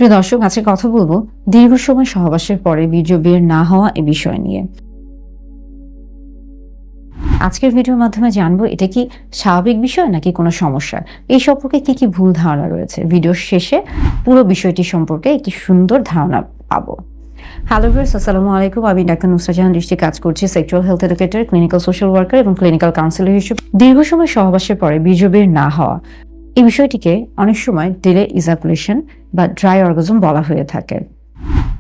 প্রিয় দর্শক, আজকে কথা বলবো দীর্ঘ সময় সহবাসের পরে বীর্য বের না হওয়া এই বিষয় নিয়ে। আজকের ভিডিওর মাধ্যমে জানবো এটা কি স্বাভাবিক বিষয় নাকি কোনো সমস্যা, এই সম্পর্কে কি কি ভুল ধারণা রয়েছে। ভিডিওর শেষে পুরো বিষয়টি সম্পর্কে একটি সুন্দর ধারণা পাবো। হ্যালো ভিউয়ার্স, আসসালামু আলাইকুম। আমি ডাক্তার নুসরাত জাহান দৃষ্টি, কাজ করছি sexual health educator, clinical social worker এবং ক্লিনিক্যাল কাউন্সিলর হিসেবে। দীর্ঘ সময় সহবাসের পরে বীর্য বের না হওয়া এই বিষয়টিকে অনেক সময় ডিলে ইজাকুলেশন বা ড্রাই অর্গাজম বলা হয়ে থাকে।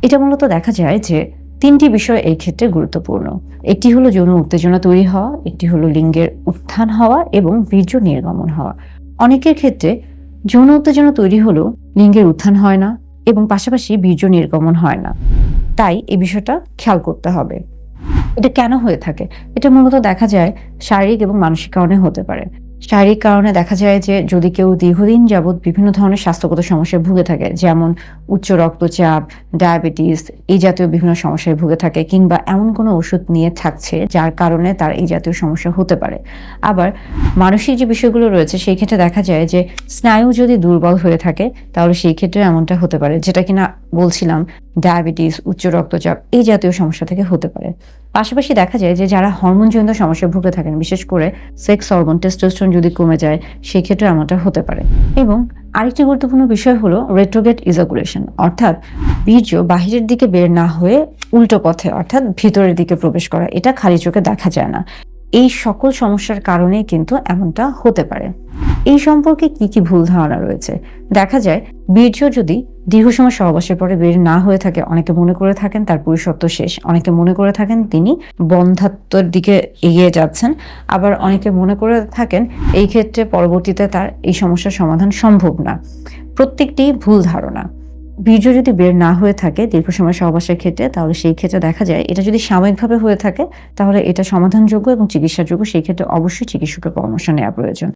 এটা মূলত দেখা যায় যে তিনটি বিষয় এই ক্ষেত্রে গুরুত্বপূর্ণ। একটি হলো যৌন উত্তেজনা তৈরি হওয়া, একটি হলো লিঙ্গের উত্থান হওয়া এবং বীর্য নির্গমন হওয়া। অনেকের ক্ষেত্রে যৌন উত্তেজনা তৈরি হলেও লিঙ্গের উত্থান হয় না এবং পাশাপাশি বীর্য নির্গমন হয় না। তাই এই বিষয়টা খেয়াল করতে হবে। এটা কেন হয়ে থাকে? এটা মূলত দেখা যায় শারীরিক এবং মানসিক কারণে হতে পারে। শারীরিক কারণে দেখা যায় যে যদি কেউ দীর্ঘদিন যাবৎ বিভিন্ন ধরনের স্বাস্থ্যগত সমস্যায় ভুগে থাকে, যেমন উচ্চ রক্তচাপ, ডায়াবেটিস, এই জাতীয় বিভিন্ন সমস্যায় ভুগে থাকে, কিংবা এমন কোনো ওষুধ নিয়ে থাকছে যার কারণে তার এই জাতীয় সমস্যা হতে পারে। আবার মানসিক যে বিষয়গুলো রয়েছে সেই ক্ষেত্রে দেখা যায় যে স্নায়ু যদি দুর্বল হয়ে থাকে তাহলে সেই ক্ষেত্রে এমনটা হতে পারে, যেটা কিনা বলছিলাম ডায়াবেটিস, উচ্চ রক্তচাপ এই জাতীয় সমস্যা থেকে হতে পারে। পাশাপাশি দেখা যায় যে যারা হরমোনজনিত সমস্যায় ভুগে থাকেন, বিশেষ করে সেক্স হরমোন টেস্টোস্টেরন যদি কমে যায় সেই ক্ষেত্রে এমনটা হতে পারে। এবং আরেকটি গুরুত্বপূর্ণ বিষয় হলো রেট্রোগ্রেড ইজাকুলেশন, অর্থাৎ বীর্য বাহিরের দিকে বের না হয়ে উল্টো পথে অর্থাৎ ভিতরের দিকে প্রবেশ করা। এটা খালি চোখে দেখা যায় না। এই সকল সমস্যার কারণেই কিন্তু এমনটা হতে পারে। এই সম্পর্কে কি কি ভুল ধারণা রয়েছে? দেখা যায় বীর্য যদি দীর্ঘ সময় সহবাসের পরে বের না হয়ে থাকে, অনেকে মনে করে থাকেন তার পুরুষত্ব শেষ, অনেকে মনে করে থাকেন তিনি বন্ধ্যাত্বের দিকে এগিয়ে যাচ্ছেন, আবার অনেকে মনে করে থাকেন এই ক্ষেত্রে পরবর্তীতে তার এই সমস্যার সমাধান সম্ভব না। প্রত্যেকটি ভুল ধারণা। বীর্য যদি বের না হয়ে থাকে দীর্ঘ সময় সহবাসের ক্ষেত্রে, তাহলে সেই ক্ষেত্রে দেখা যায় এটা যদি সাময়িকভাবে হয়ে থাকে তাহলে এটা সমাধানযোগ্য এবং চিকিৎসাযোগ্য। সেই ক্ষেত্রে অবশ্যই চিকিৎসকের পরামর্শ নেওয়া প্রয়োজন।